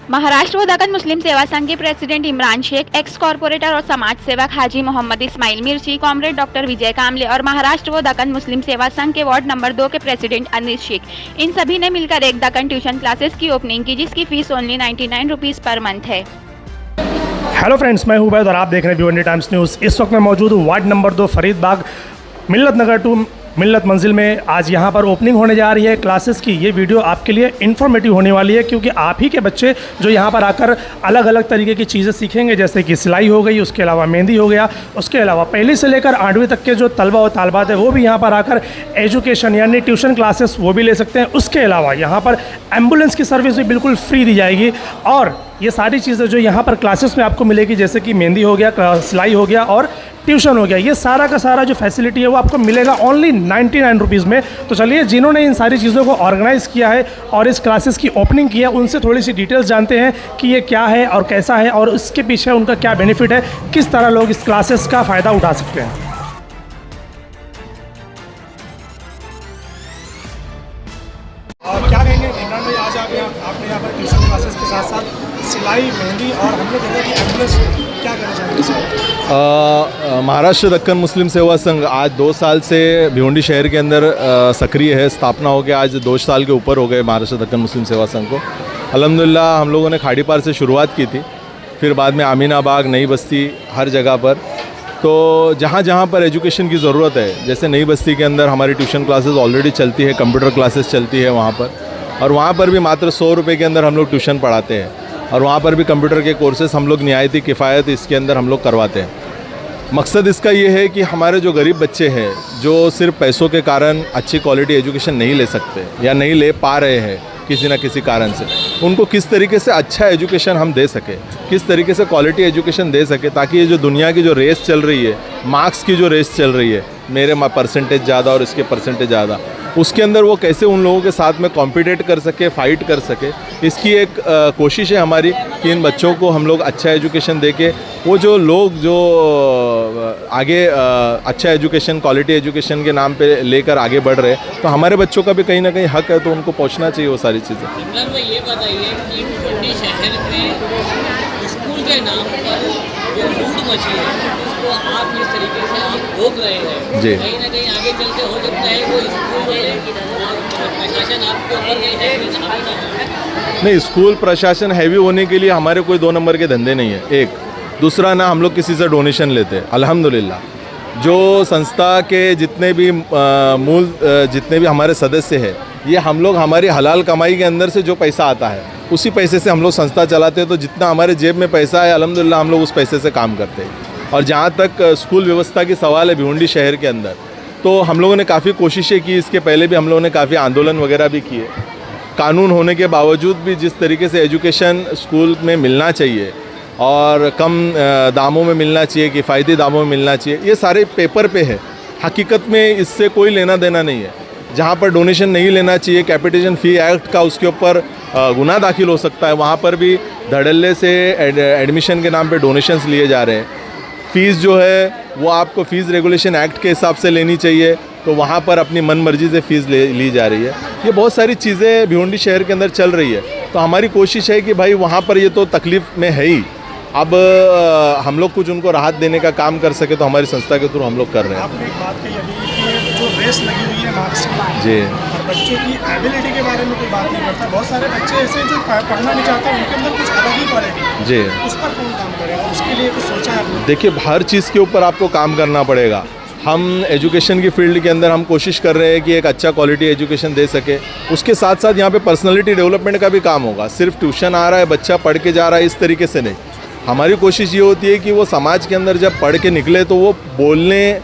महाराष्ट्र व दक्कन मुस्लिम सेवा संघ के president Imran Shaikh, ex corporator और समाज सेवक हाजी मोहम्मद इस्माइल मिर्ची, कॉमरेड डॉक्टर विजय कामले और महाराष्ट्र व दक्कन मुस्लिम सेवा संघ के वार्ड नंबर 2 के प्रेसिडेंट अनीस शेख, इन सभी ने मिलकर एक दक्कन ट्यूशन क्लासेस की ओपनिंग की, जिसकी fees only 99 rupees per month है। हेलो फ्रेंड्स, मैं हूं उबैद और आप देख रहे हैं भिवंडी टाइम्स न्यूज़। इस वक्त मैं मौजूद हूं वार्ड नंबर 2 फरीदबाग मिल्लत नगर 2 मिल्लत मंजिल में। आज यहां पर ओपनिंग होने जा रही है क्लासेस की। ये वीडियो आपके लिए इन्फॉर्मेटिव होने वाली है, क्योंकि आप ही के बच्चे जो यहां पर आकर अलग अलग तरीके की चीज़ें सीखेंगे, जैसे कि सिलाई हो गई, उसके अलावा मेहंदी हो गया, उसके अलावा पहली से लेकर 8वीं तक के जो तलबा और तालबात है वो भी यहाँ पर आकर एजुकेशन यानी ट्यूशन क्लासेस वो भी ले सकते हैं। उसके अलावा यहाँ पर एम्बुलेंस की सर्विस भी बिल्कुल फ्री दी जाएगी और ये सारी चीज़ें जो यहाँ पर क्लासेस में आपको मिलेगी, जैसे कि मेहंदी हो गया, सिलाई हो गया और ट्यूशन हो गया, ये सारा का सारा जो फैसिलिटी है वो आपको मिलेगा ओनली 99 रुपीज़ में। तो चलिए, जिन्होंने इन सारी चीज़ों को ऑर्गेनाइज़ किया है और इस क्लासेस की ओपनिंग की है, उनसे थोड़ी सी डिटेल्स जानते हैं कि ये क्या है और कैसा है और इसके पीछे उनका क्या बेनिफिट है, किस तरह लोग इस क्लासेस का फ़ायदा उठा सकते हैं। क्या कहेंगे इमरान भाई, आज आपने यहाँ पर ट्यूशन क्लासेस के साथ साथ सिलाई, मेहंदी और हमने देखा कि एम्बुलेंस, क्या कहना चाहेंगे सर? महाराष्ट्र दक्कन मुस्लिम सेवा संघ आज 2 साल से भिवंडी शहर के अंदर सक्रिय है। स्थापना हो गया आज 2 साल के ऊपर हो गए महाराष्ट्र दक्कन मुस्लिम सेवा संघ को। अल्हम्दुलिल्लाह हम लोगों ने खाड़ीपार से शुरुआत की थी, फिर बाद में अमीनाबाग, नई बस्ती, हर जगह पर। तो जहाँ जहाँ पर एजुकेशन की ज़रूरत है, जैसे नई बस्ती के अंदर हमारी ट्यूशन क्लासेस ऑलरेडी चलती है, कंप्यूटर क्लासेस चलती है वहाँ पर, और वहाँ पर भी मात्र 100 रुपये के अंदर हम लोग ट्यूशन पढ़ाते हैं और वहाँ पर भी कंप्यूटर के कोर्सेस हम लोग निहायती किफ़ायत इसके अंदर हम लोग करवाते हैं। मकसद इसका ये है कि हमारे जो गरीब बच्चे हैं, जो सिर्फ पैसों के कारण अच्छी क्वालिटी एजुकेशन नहीं ले सकते या नहीं ले पा रहे हैं किसी न किसी कारण से, उनको किस तरीके से अच्छा एजुकेशन हम दे सके, किस तरीके से क्वालिटी एजुकेशन दे सके, ताकि ये जो दुनिया की जो रेस चल रही है, मार्क्स की जो रेस चल रही है, मेरे परसेंटेज ज़्यादा और इसके परसेंटेज ज़्यादा, उसके अंदर वो कैसे उन लोगों के साथ में कॉम्पिटेट कर सके, फ़ाइट कर सके, इसकी एक कोशिश है हमारी कि इन बच्चों को हम लोग अच्छा एजुकेशन दे के वो जो लोग जो आगे अच्छा एजुकेशन, क्वालिटी एजुकेशन के नाम पे लेकर आगे बढ़ रहे हैं, तो हमारे बच्चों का भी कहीं ना कहीं हक है, तो उनको पहुंचना चाहिए वो सारी चीज़ें। इमरान भाई, ये बताइए कि भिवंडी शहर में स्कूल के नाम पर जो लूट मची है, उसको आप जिस तरीके से आप रोक रहे हैं, जी, कहीं ना कहीं आगे चल के हो सकता है वो स्कूल प्रशासन आपके ऊपर नहीं, स्कूल प्रशासन हैवी होने के लिए हमारे कोई 2 नंबर के धंधे नहीं है। एक दूसरा, ना हम लोग किसी से डोनेशन लेते हैं। अल्हम्दुलिल्लाह जो संस्था के जितने भी जितने भी हमारे सदस्य हैं, ये हम लोग हमारी हलाल कमाई के अंदर से जो पैसा आता है उसी पैसे से हम लोग संस्था चलाते हैं। तो जितना हमारे जेब में पैसा है, अल्हम्दुलिल्लाह हम लोग उस पैसे से काम करते हैं। और जहाँ तक स्कूल व्यवस्था की सवाल है भिवंडी शहर के अंदर, तो हम लोगों ने काफ़ी कोशिशें की। इसके पहले भी हम लोगों ने काफ़ी आंदोलन वगैरह भी किए। कानून होने के बावजूद भी जिस तरीके से एजुकेशन स्कूल में मिलना चाहिए और कम दामों में मिलना चाहिए, किफ़ायती दामों में मिलना चाहिए, ये सारे पेपर पे है। हकीकत में इससे कोई लेना देना नहीं है। जहाँ पर डोनेशन नहीं लेना चाहिए, कैपिटेशन फ़ी एक्ट का उसके ऊपर गुनाह दाखिल हो सकता है, वहाँ पर भी धड़ल्ले से एडमिशन के नाम पे डोनेशंस लिए जा रहे हैं। फ़ीस जो है वो आपको फ़ीस रेगुलेशन एक्ट के हिसाब से लेनी चाहिए, तो वहाँ पर अपनी मन मर्जी से फ़ीस ली जा रही है। ये बहुत सारी चीज़ें भिवंडी शहर के अंदर चल रही है। तो हमारी कोशिश है कि भाई वहाँ पर ये तो तकलीफ़ में है ही, अब हम लोग कुछ उनको राहत देने का काम कर सके, तो हमारी संस्था के थ्रू हम लोग कर रहे हैं। आपने एक बात कही अभी कि जो रेस लगी हुई है मार्क्स की, जी, और बच्चों की एबिलिटी के बारे में कोई बात नहीं करता। बहुत सारे बच्चे ऐसे जो पढ़ना नहीं चाहते, उनके अंदर कुछ अलग ही क्वालिटी, जी, उस पर कौन काम करेगा? उसके लिए कुछ सोचा है आपने? देखिए, हर चीज़ के ऊपर आपको काम करना पड़ेगा। हम एजुकेशन की फील्ड के अंदर हम कोशिश कर रहे हैं कि एक अच्छा क्वालिटी एजुकेशन दे सके। उसके साथ साथ यहाँ पे पर्सनालिटी डेवलपमेंट का भी काम होगा। सिर्फ ट्यूशन आ रहा है, बच्चा पढ़ के जा रहा है, इस तरीके से नहीं। हमारी कोशिश ये होती है कि वो समाज के अंदर जब पढ़ के निकले, तो वो बोलने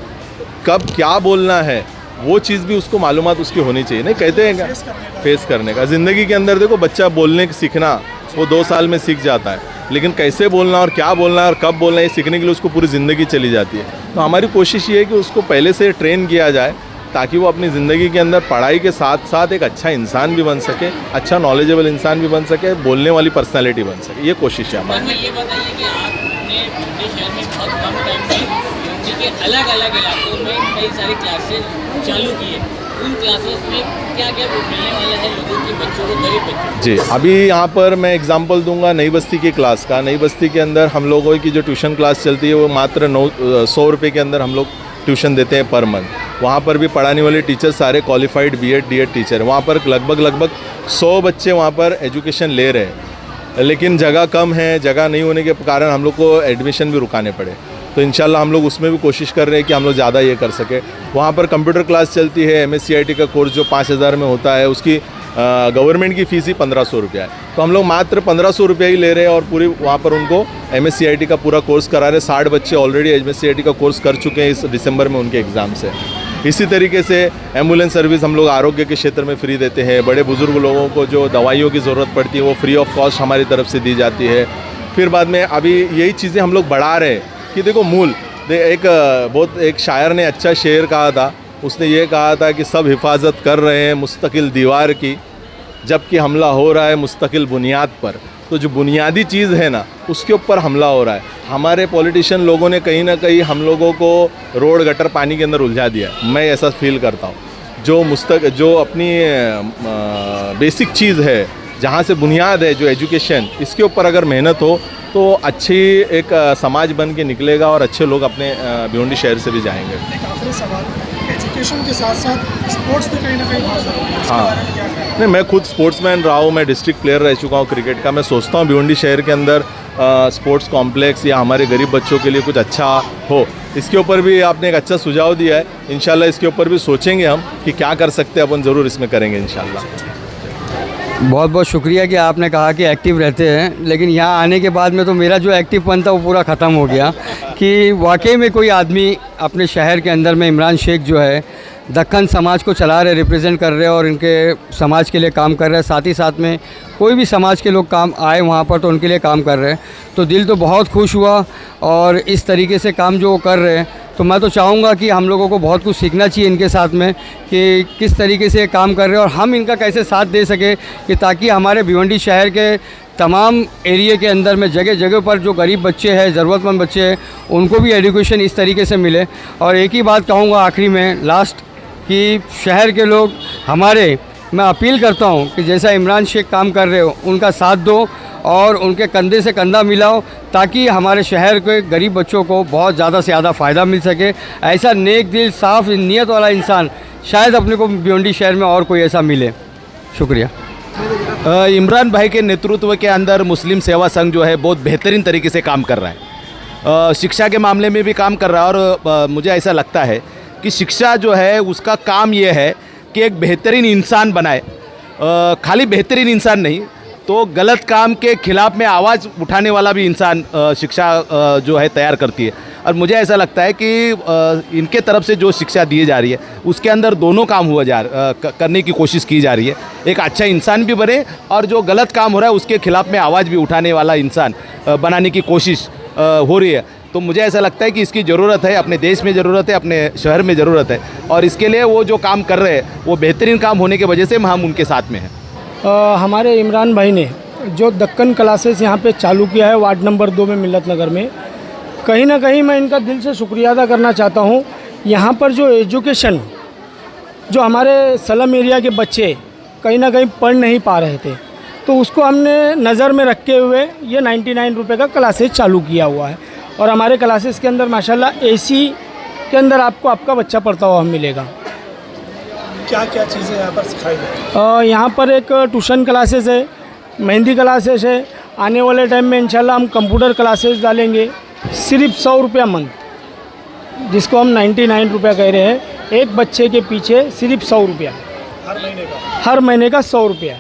कब क्या बोलना है वो चीज़ भी उसको मालूमात उसकी होनी चाहिए। नहीं कहते हैं क्या, फेस करने का। ज़िंदगी के अंदर देखो, बच्चा बोलने सीखना वो 2 साल में सीख जाता है, लेकिन कैसे बोलना और क्या बोलना है और कब बोलना है, ये सीखने के लिए उसको पूरी ज़िंदगी चली जाती है। तो हमारी कोशिश ये है कि उसको पहले से ट्रेन किया जाए, ताकि वो अपनी ज़िंदगी के अंदर पढ़ाई के साथ साथ एक अच्छा इंसान भी बन सके, अच्छा नॉलेजेबल इंसान भी बन सके, बोलने वाली पर्सनालिटी बन सके। ये कोशिश है हमारी। ये बताइए कि आपने भिवंडी शहर में बहुत कम टाइम में भिवंडी के अलग अलग इलाकों में कई सारी क्लासेस चालू की है, उन क्लासेस में क्या क्या मिलने वाला है लोगों के बच्चों को, गरीब बच्चों को? जी, अभी यहाँ पर मैं एग्जांपल दूंगा नई बस्ती की क्लास का। नई बस्ती के अंदर हम लोगों की जो ट्यूशन क्लास चलती है वो मात्र 100 रुपये के अंदर हम लोग ट्यूशन देते हैं पर मंथ। वहाँ पर भी पढ़ाने वाले टीचर सारे क्वालिफाइड बीएड डीएड टीचर हैं। वहाँ पर लगभग 100 बच्चे वहाँ पर एजुकेशन ले रहे हैं, लेकिन जगह कम है। जगह नहीं होने के कारण हम लोग को एडमिशन भी रुकाने पड़े। तो इंशाल्लाह हम लोग उसमें भी कोशिश कर रहे हैं कि हम लोग ज़्यादा ये कर सके। वहाँ पर कंप्यूटर क्लास चलती है, MSc का कोर्स जो 5000 में होता है, उसकी गवर्नमेंट की फ़ीस ही 1500 रुपया है। तो हम लोग मात्र 1500 रुपया ही ले रहे हैं और पूरी वहाँ पर उनको MSc का पूरा कोर्स करा रहे हैं। 60 बच्चे ऑलरेडी MSc का कोर्स कर चुके हैं इस दिसंबर में उनके एग्ज़ाम से। इसी तरीके से एम्बुलेंस सर्विस हम लोग आरोग्य के क्षेत्र में फ्री देते हैं। बड़े बुजुर्ग लोगों को जो दवाइयों की ज़रूरत पड़ती है वो फ्री ऑफ कॉस्ट हमारी तरफ से दी जाती है। फिर बाद में अभी यही चीज़ें हम लोग बढ़ा रहे हैं कि देखो एक शायर ने अच्छा शेर कहा था। उसने ये कहा था कि सब हिफाजत कर रहे हैं मुस्तकिल दीवार की, जबकि हमला हो रहा है मुस्तकिल बुनियाद पर। तो जो बुनियादी चीज़ है ना, उसके ऊपर हमला हो रहा है। हमारे पॉलिटिशियन लोगों ने कहीं ना कहीं हम लोगों को रोड गटर पानी के अंदर उलझा दिया। मैं ऐसा फील करता हूँ। जो अपनी बेसिक चीज़ है, जहाँ से बुनियाद है, जो एजुकेशन, इसके ऊपर अगर मेहनत हो तो अच्छी एक समाज बन के निकलेगा और अच्छे लोग अपने भिवंडी शहर से भी जाएंगे। एक आखिरी सवाल, एजुकेशन के साथ साथ स्पोर्ट्स भी कहीं ना कहीं बहुत ज़रूरी है, इसके हाँ। बारे में क्या कहना है? नहीं, मैं खुद स्पोर्ट्समैन रहा हूँ। मैं डिस्ट्रिक्ट प्लेयर रह चुका हूँ क्रिकेट का। मैं सोचता हूँ भिवंडी शहर के अंदर स्पोर्ट्स कॉम्प्लेक्स या हमारे गरीब बच्चों के लिए कुछ अच्छा हो। इसके ऊपर भी आपने एक अच्छा सुझाव दिया है। इंशाल्लाह इसके ऊपर भी सोचेंगे हम कि क्या कर सकते हैं, अपन ज़रूर इसमें करेंगे इंशाल्लाह। बहुत बहुत शुक्रिया कि आपने कहा कि एक्टिव रहते हैं, लेकिन यहाँ आने के बाद में तो मेरा जो एक्टिवपन था वो पूरा ख़त्म हो गया कि वाकई में कोई आदमी अपने शहर के अंदर में इमरान शेख जो है दक्कन समाज को चला रहे, रिप्रेजेंट कर रहे हैं और इनके समाज के लिए काम कर रहे हैं। साथ ही साथ में कोई भी समाज के लोग काम आए वहाँ पर तो उनके लिए काम कर रहे हैं। तो दिल तो बहुत खुश हुआ और इस तरीके से काम जो वो कर रहे हैं, तो मैं तो चाहूँगा कि हम लोगों को बहुत कुछ सीखना चाहिए इनके साथ में कि किस तरीके से काम कर रहे हैं और हम इनका कैसे साथ दे सके कि ताकि हमारे भिवंडी शहर के तमाम एरिया के अंदर में जगह जगह पर जो गरीब बच्चे हैं, ज़रूरतमंद बच्चे हैं, उनको भी एजुकेशन इस तरीके से मिले। और एक ही बात कहूँगा आखिरी में लास्ट कि शहर के लोग मैं अपील करता हूँ कि जैसा इमरान शेख काम कर रहे हो उनका साथ दो और उनके कंधे से कंधा मिलाओ ताकि हमारे शहर के गरीब बच्चों को बहुत ज़्यादा से ज़्यादा फ़ायदा मिल सके। ऐसा नेक दिल साफ़ नीयत वाला इंसान शायद अपने को भिवंडी शहर में और कोई ऐसा मिले। शुक्रिया। इमरान भाई के नेतृत्व के अंदर मुस्लिम सेवा संघ जो है बहुत बेहतरीन तरीके से काम कर रहा है। शिक्षा के मामले में भी काम कर रहा है और मुझे ऐसा लगता है कि शिक्षा जो है उसका काम ये है कि एक बेहतरीन इंसान बनाए। खाली बेहतरीन इंसान नहीं तो गलत काम के खिलाफ में आवाज़ उठाने वाला भी इंसान शिक्षा जो है तैयार करती है। और मुझे ऐसा लगता है कि इनके तरफ से जो शिक्षा दी जा रही है उसके अंदर दोनों काम करने की कोशिश की जा रही है। एक अच्छा इंसान भी बने और जो गलत काम हो रहा है उसके खिलाफ में आवाज़ भी उठाने वाला इंसान बनाने की कोशिश हो रही है। तो मुझे ऐसा लगता है कि इसकी ज़रूरत है, अपने देश में ज़रूरत है, अपने शहर में ज़रूरत है और इसके लिए वो जो काम कर रहे हैं वो बेहतरीन काम होने की वजह से हम उनके साथ में हैं। हमारे इमरान भाई ने जो दक्कन क्लासेस यहाँ पे चालू किया है वार्ड नंबर 2 में मिल्लत नगर में, कहीं ना कहीं मैं इनका दिल से शुक्रिया अदा करना चाहता हूँ। यहाँ पर जो एजुकेशन जो हमारे सलम एरिया के बच्चे कहीं ना कहीं पढ़ नहीं पा रहे थे, तो उसको हमने नज़र में रखते हुए ये 99 रुपये का क्लासेस चालू किया हुआ है। और हमारे क्लासेस के अंदर माशाल्लाह AC के अंदर आपको आपका बच्चा पढ़ता हुआ मिलेगा। क्या क्या चीज़ें यहाँ पर सिखाई जाती यहाँ पर एक ट्यूशन क्लासेस है, मेहंदी क्लासेस है। आने वाले टाइम में इंशाल्लाह हम कंप्यूटर क्लासेस डालेंगे। सिर्फ 100 रुपया मंथ, जिसको हम 99 रुपया कह रहे हैं, एक बच्चे के पीछे सिर्फ 100 रुपया हर महीने का 100 रुपया।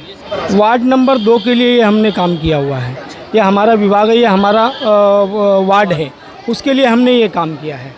वार्ड नंबर 2 के लिए हमने काम किया हुआ है। ये हमारा विभाग है, ये हमारा वार्ड है, उसके लिए हमने ये काम किया है।